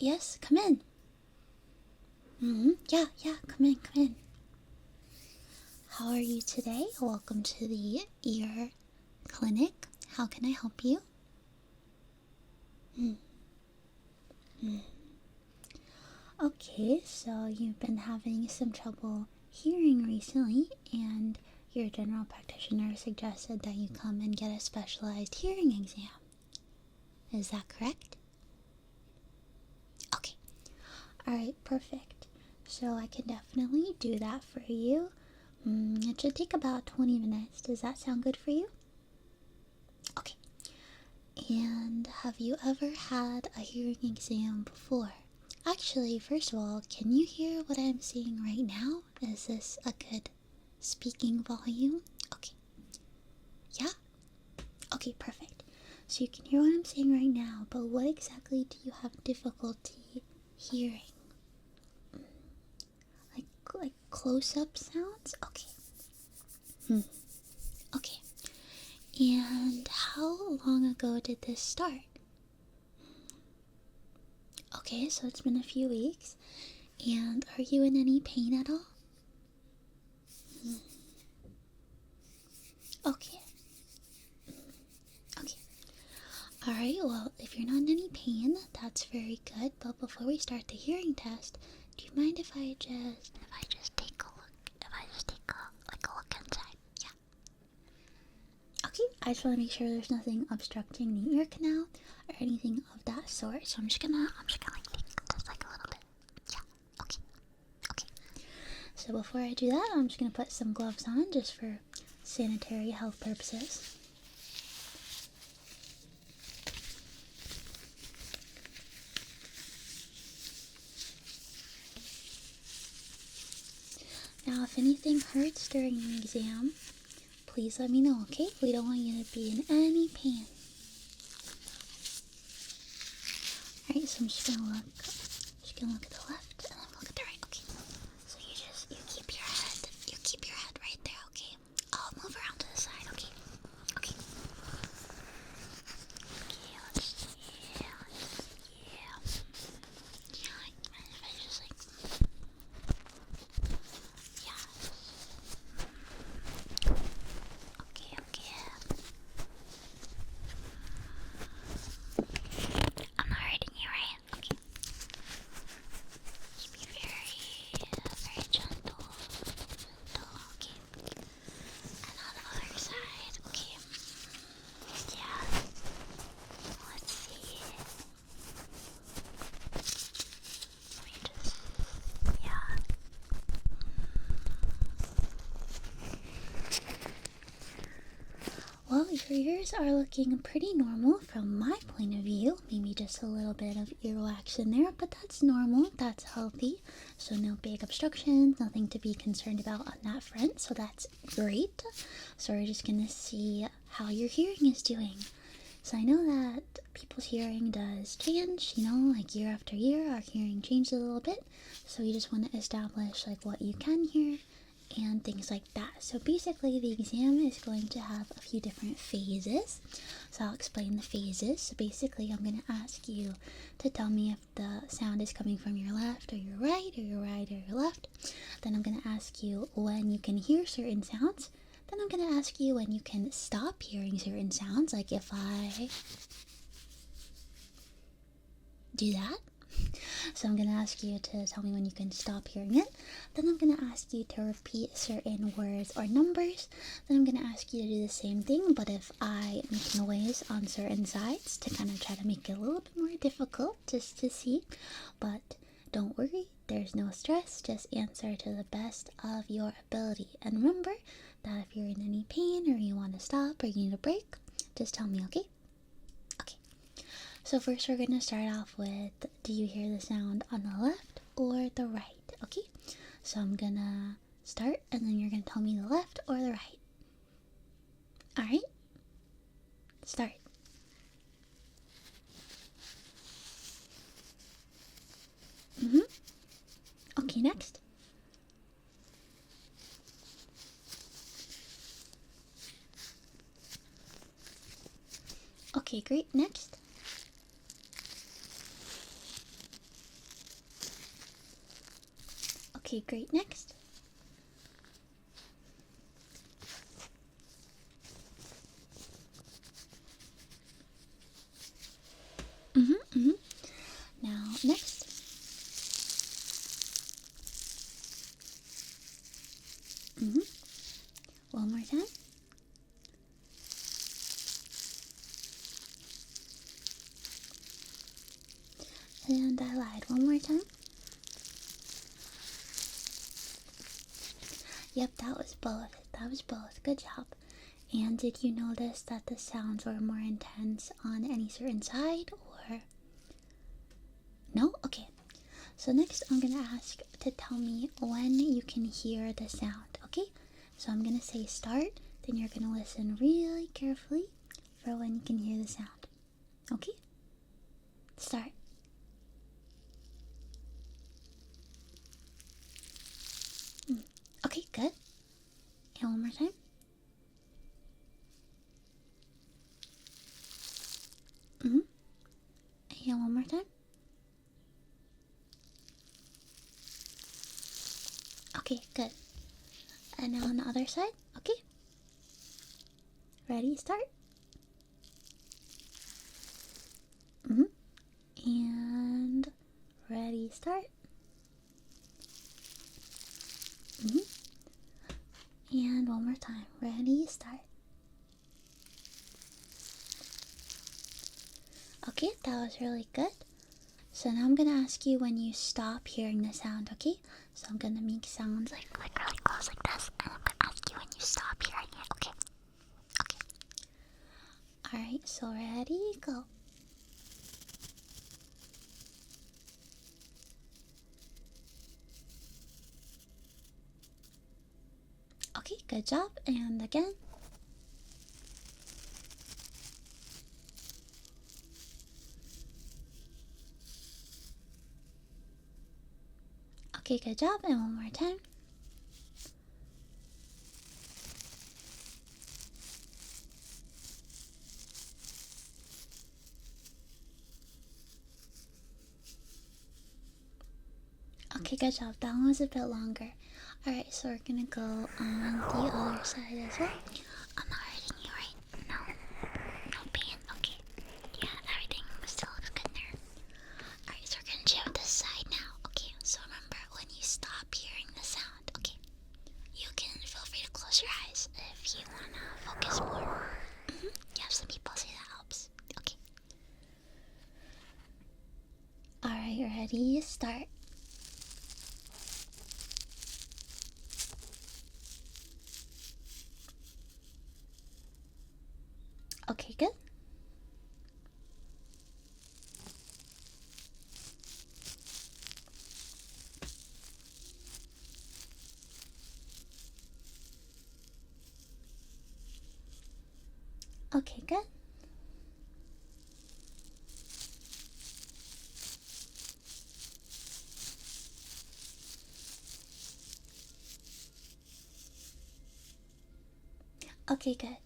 Yes, come in. Yeah, come in. How are you today? Welcome to the ear clinic. How can I help you? Okay, so you've been having some trouble hearing recently, and your general practitioner suggested that you come and get a specialized hearing exam. Is that correct? Okay. Alright, perfect. So I can definitely do that for you. It should take about 20 minutes. Does that sound good for you? Okay. And have you ever had a hearing exam before? Actually, first of all, can you hear what I'm saying right now? Is this a good speaking volume? Okay. Yeah? Okay, perfect. So you can hear what I'm saying right now, but what exactly do you have difficulty hearing? Like close-up sounds? Okay. Okay. And how long ago did this start? Okay, so it's been a few weeks. And are you in any pain at all? Okay. Okay. Alright, well, if you're not in any pain, that's very good. But before we start the hearing test, do you mind if I just take a look? If I just take a look inside? Yeah. Okay, I just want to make sure there's nothing obstructing the ear canal or anything of that sort. So I'm just gonna like take just like a little bit. Yeah. Okay. Okay. So before I do that, I'm just gonna put some gloves on just for sanitary health purposes. Now, if anything hurts during the exam, please let me know, okay? We don't want you to be in any pain. Alright, so I'm just gonna look at the left and then look at the right, okay? So you keep your head right there, okay? I'll move around to the side, okay? Okay. Okay, let's see. If I just yeah. Okay. I'm not hurting you, right? Okay. Just be very gentle. Okay. And on the other side, okay. Yeah. Let's see. Yeah. Well, your ears are looking pretty normal from my point of view. Maybe just a little bit of earwax in there, but that's normal, that's healthy. So no big obstructions, nothing to be concerned about on that front, so that's great. So we're just gonna see how your hearing is doing. So I know that people's hearing does change, like year after year, our hearing changes a little bit. So we just want to establish like what you can hear and things like that. So basically the exam is going to have a few different phases. So I'll explain the phases. So basically I'm going to ask you to tell me if the sound is coming from your left or your right or your right or your left. Then I'm going to ask you when you can hear certain sounds. Then I'm going to ask you when you can stop hearing certain sounds, like if I do that. So I'm going to ask you to tell me when you can stop hearing it. Then I'm going to ask you to repeat certain words or numbers. Then I'm going to ask you to do the same thing, but if I make noise on certain sides to kind of try to make it a little bit more difficult just to see. But don't worry, there's no stress. Just answer to the best of your ability. And remember that if you're in any pain or you want to stop or you need a break, just tell me, okay? So first we're going to start off with, do you hear the sound on the left or the right? Okay, so I'm going to start and then you're going to tell me the left or the right. Alright, start. Okay, next. Okay, great, next. Okay, great. Next. Now, next. One more time. And I lied. One more time. Yep, that was both. That was both. Good job. And did you notice that the sounds were more intense on any certain side, or no? Okay. So next I'm gonna ask to tell me when you can hear the sound, okay? So I'm gonna say start, then you're gonna listen really carefully for when you can hear the sound. Okay? Start. Okay, good. And one more time. And one more time. Okay, good. And now on the other side. Okay. Ready, start. And ready, start. And one more time. Ready, start. Okay, that was really good. So now I'm gonna ask you when you stop hearing the sound, okay? So I'm gonna make sounds like really close like this, and I'm gonna ask you when you stop hearing it, okay? Okay. Alright, so ready, go. Okay, good job. And again. Okay, good job. And one more time. Okay, good job. That one was a bit longer. Alright, so we're gonna go on the other side as well. I'm not hurting you, right? No pain. Okay. Yeah, everything still looks good there. Alright, so we're gonna check this side now. Okay, so remember when you stop hearing the sound, okay? You can feel free to close your eyes if you wanna focus more. Yeah, some people say that helps. Okay. Alright, ready? Start. Okay, good. Okay, good. Okay, good.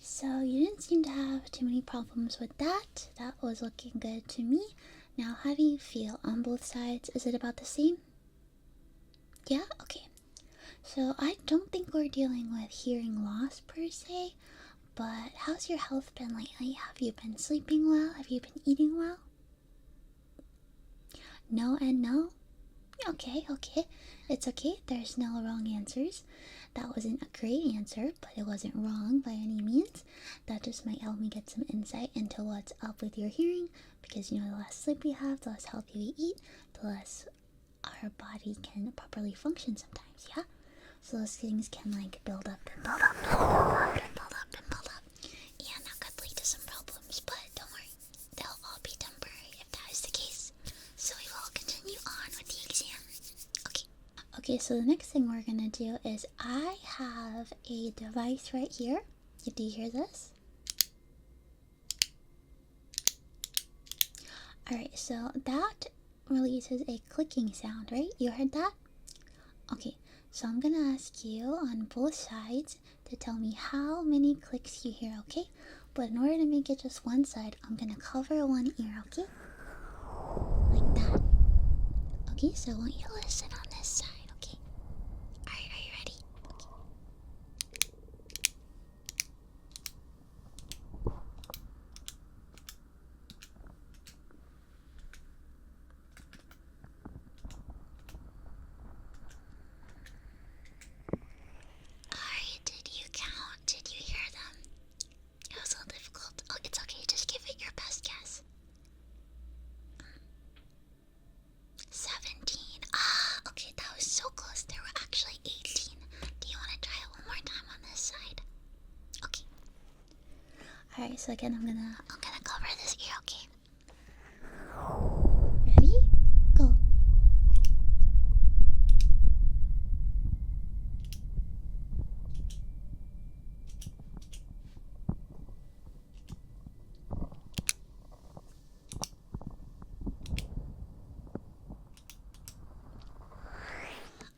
So you didn't seem to have too many problems with that. That was looking good to me. Now, how do you feel on both sides? Is it about the same? Yeah? Okay. So I don't think we're dealing with hearing loss per se, but how's your health been lately? Have you been sleeping well? Have you been eating well? No and no? Okay, okay. It's okay. There's no wrong answers. That wasn't a great answer, but it wasn't wrong by any means. That just might help me get some insight into what's up with your hearing, because you know, the less sleep we have, the less healthy we eat, the less our body can properly function sometimes, yeah? So those things can like build up and build up and build up and build up and build up. And that could lead to some problems, but don't worry. They'll all be temporary if that is the case. So we will continue on with the exam. Okay, so the next thing we're gonna do is I have a device right here. Do you hear this? Alright, so that releases a clicking sound, right? You heard that? Okay, so I'm gonna ask you on both sides to tell me how many clicks you hear, okay? But in order to make it just one side, I'm gonna cover one ear, okay? Like that. Okay, so I want you to listen on this side. Alright, so again, I'm gonna cover this ear, okay? Ready? Go.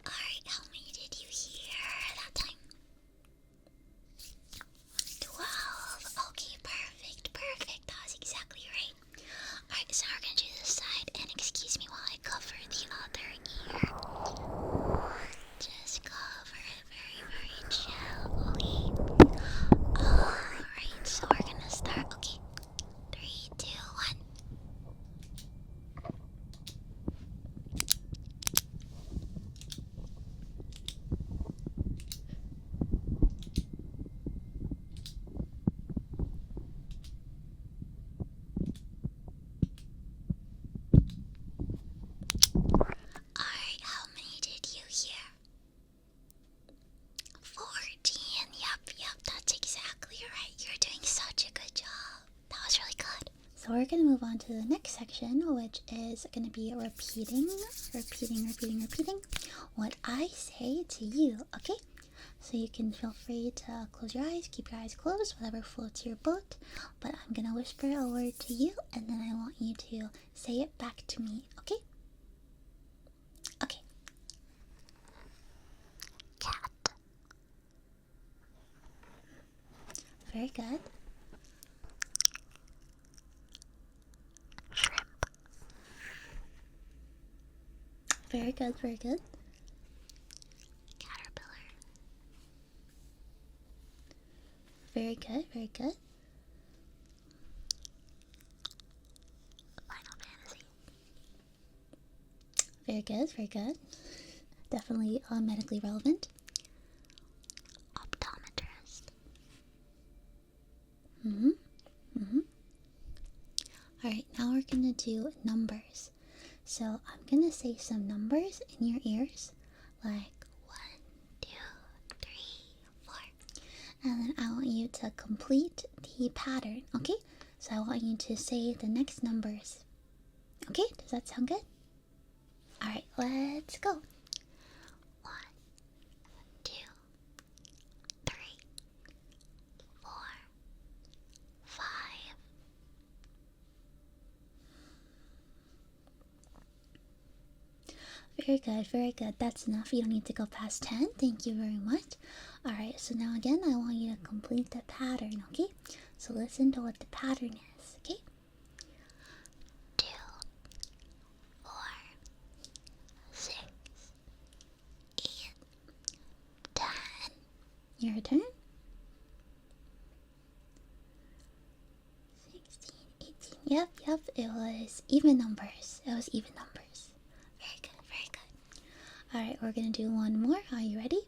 Alright, how many did you hear that time? 12. Okay, perfect. That was exactly right. Alright, so we're gonna do this side, and excuse me while I cover the other ear. Just cover it very gently. Alright, so we're gonna start. Okay, 3, 2, 1. Alright, how many did you hear? 14. Yep, that's exactly right. You're doing such a good job. That was really good. So we're gonna move on to the next section, which is gonna be repeating what I say to you, okay? So you can feel free to close your eyes, keep your eyes closed, whatever floats your boat. But I'm gonna whisper a word to you, and then I want you to say it back to me, okay? Okay. Cat. Very good. Shrimp. Very good. Caterpillar. Very good. Final Fantasy. Very good. Definitely medically relevant. Optometrist. Alright, now we're gonna do numbers. So I'm gonna say some numbers in your ears, like 1, 2, 3, 4. And then I want you to complete the pattern, okay? So I want you to say the next numbers. Okay, does that sound good? Alright, let's go. 1, 2, 3, 4, 5. Very good. That's enough. You don't need to go past 10. Thank you very much. Alright, so now again, I want you to complete the pattern, okay? So listen to what the pattern is, okay? 2, 4, 6, 8, 10. Your turn. 16, 18. Yep. It was even numbers. Very good. Alright, we're gonna do one more. Are you ready?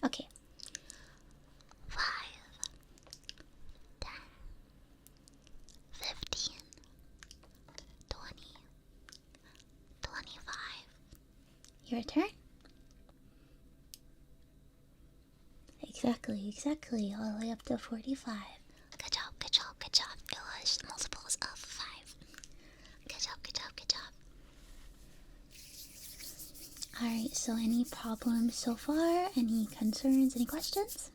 Okay. 5, 10, 15, 20, 25. Your turn. Exactly. All the way up to 45. Good job. It was multiples of 5. Good job. Alright, so any problems so far? Any concerns? Any questions?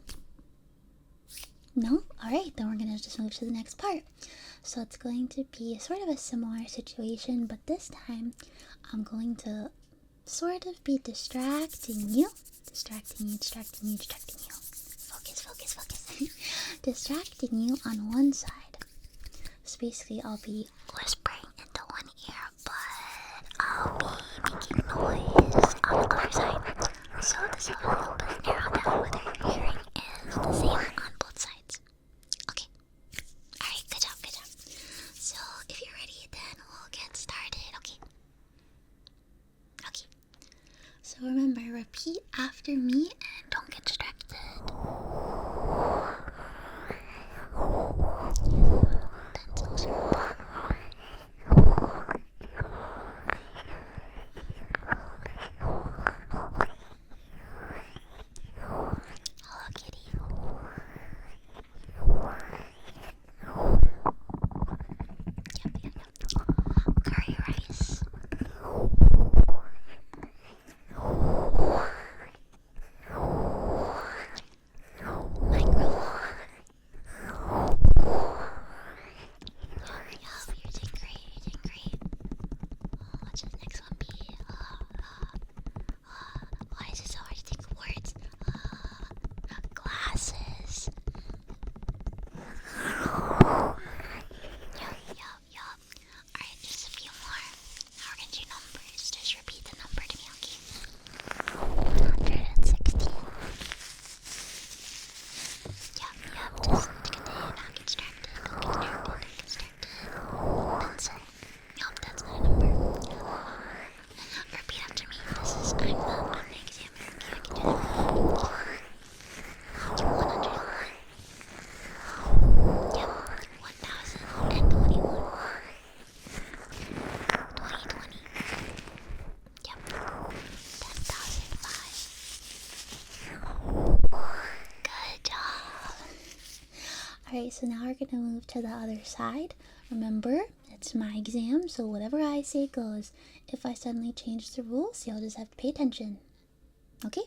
No? Alright, then we're gonna just move to the next part. So it's going to be sort of a similar situation, but this time I'm going to sort of be distracting you. Focus. Distracting you on one side. So basically I'll be whispering into one ear, but I'll be making noise on the other side. So this will help us narrow down whether your hearing is the same on both sides. Okay. Alright, good job. So if you're ready, then we'll get started, okay? So remember, repeat after me and don't get distracted. Pencils. Just continue, not get distracted. Don't get distracted. That's it. Nope, that's not a number. Repeat after me. I'm the examiner. Okay, I can do that. 101. Yep. 1021. 2020. Yep. 10,005. Good job. Alright, so now we're going to move to the other side. Remember, it's my exam, so whatever I say goes. If I suddenly change the rules, you'll just have to pay attention. Okay?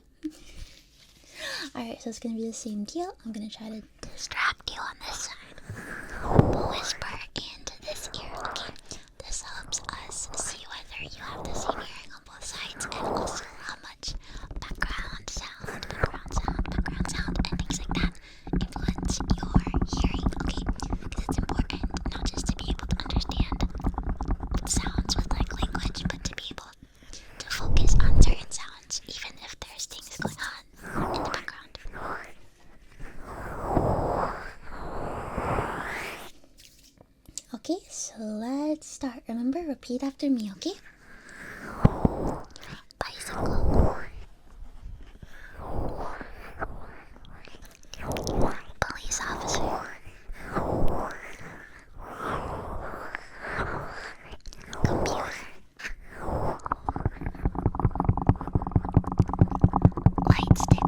Alright, so it's going to be the same deal. I'm going to try to distract you on this side. But whisper into this ear, okay? This helps us see whether you have the same hearing on both sides and also how much background sound, and things like that influence your hearing, okay? Because it's important not just to be able to understand sounds with like language, but to be able to focus on certain sounds, even if there's things going on in the background. Okay, so let's start. Remember, repeat after me, okay? Bicycle. Police officer. Computer. Light stick.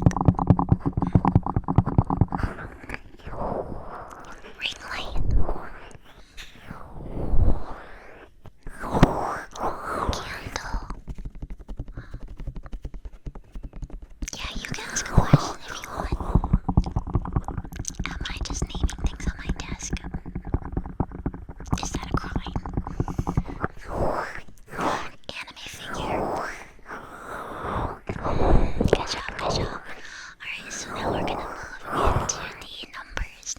Ring light. Candle. Yeah, you can ask a question if you want. Am I just naming things on my desk? Is that a crime? Anime figure. Good job, good job. Alright, so now we're gonna move into the numbers.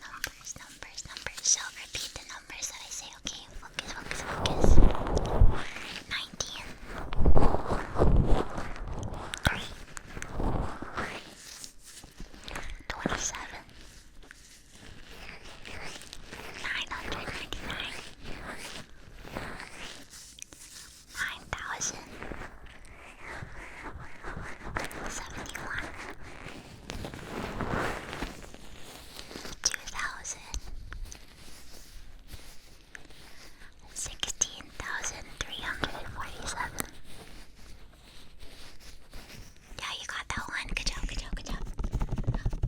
So repeat the numbers that I say, okay? Focus. 19. 3. 27. 999. 9,000. 71. 2,000. 16,347. Yeah, you got that one. Good job.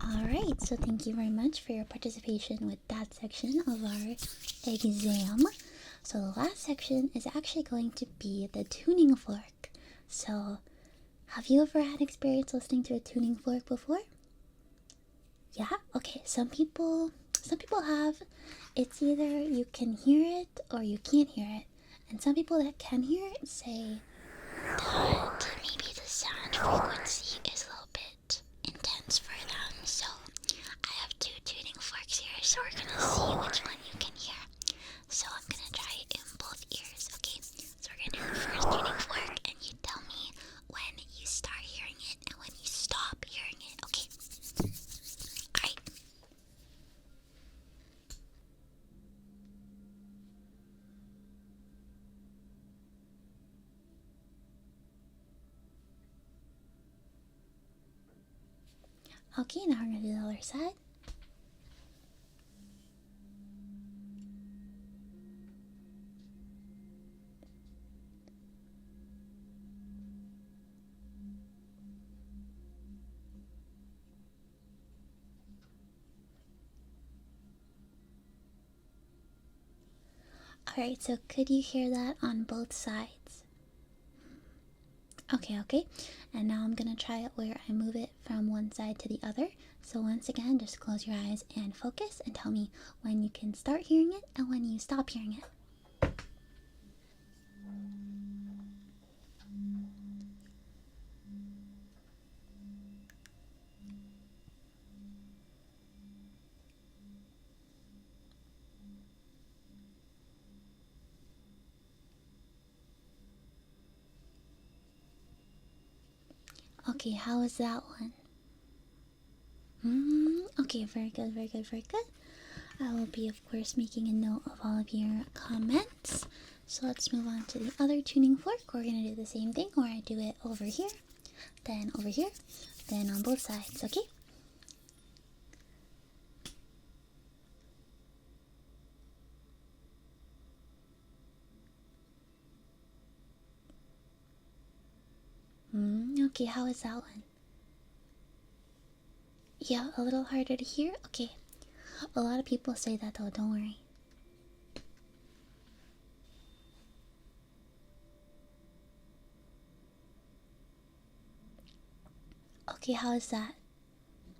Alright, so thank you very much for your participation with that section of our exam. So the last section is actually going to be the tuning fork. So, have you ever had experience listening to a tuning fork before? Yeah? Okay, some people have. It's either you can hear it or you can't hear it. And some people that can hear it say that maybe the sound frequency is a little bit intense for them. So I have 2 tuning forks here, so we're gonna see which one you can hear. So I'm gonna try it in both ears, okay? So we're gonna do the first tuning fork, and you tell me when you start hearing it and when you stop hearing it, okay? Alright. Okay, now we're gonna do the other side. Alright, so could you hear that on both sides? Okay. And now I'm gonna try it where I move it from one side to the other. So once again, just close your eyes and focus and tell me when you can start hearing it and when you stop hearing it. Okay, how is that one? Okay, very good, very good, very good. I will be, of course, making a note of all of your comments. So let's move on to the other tuning fork. We're going to do the same thing where I do it over here, then over here, then on both sides, okay? Okay, how is that one? Yeah, a little harder to hear? Okay. A lot of people say that though, don't worry. Okay, how is that?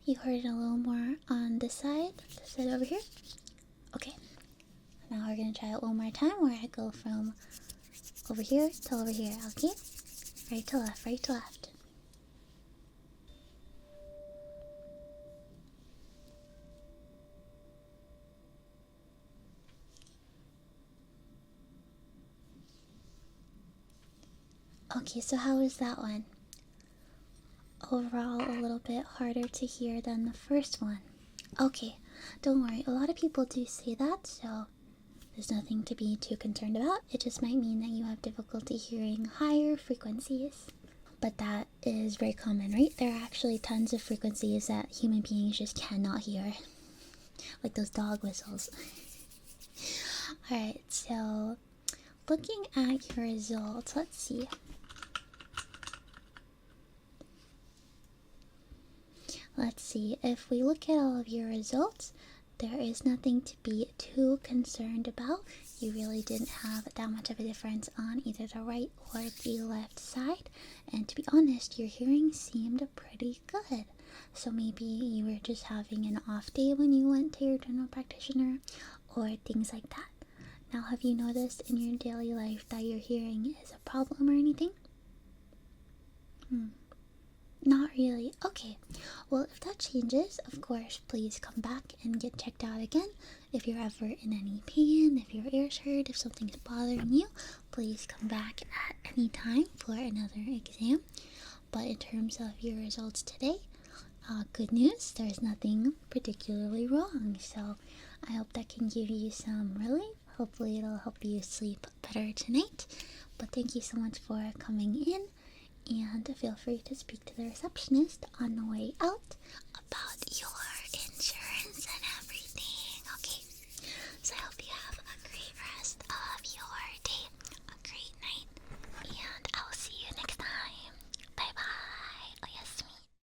You heard it a little more on this side over here? Okay. Now we're gonna try it one more time where I go from over here to over here, okay? Right to left, right to left. Okay, so how is that one? Overall, a little bit harder to hear than the first one. Okay, don't worry. A lot of people do say that, so there's nothing to be too concerned about. It just might mean that you have difficulty hearing higher frequencies. But that is very common, right? There are actually tons of frequencies that human beings just cannot hear. Like those dog whistles. Alright, so looking at your results, let's see. Let's see, if we look at all of your results, there is nothing to be too concerned about. You really didn't have that much of a difference on either the right or the left side. And to be honest, your hearing seemed pretty good. So maybe you were just having an off day when you went to your dental practitioner or things like that. Now, have you noticed in your daily life that your hearing is a problem or anything? Not really. Okay. Well, if that changes, of course, please come back and get checked out again. If you're ever in any pain, if your ears hurt, if something's bothering you, please come back at any time for another exam. But in terms of your results today, good news, there's nothing particularly wrong. So I hope that can give you some relief. Hopefully it'll help you sleep better tonight. But thank you so much for coming in. And feel free to speak to the receptionist on the way out.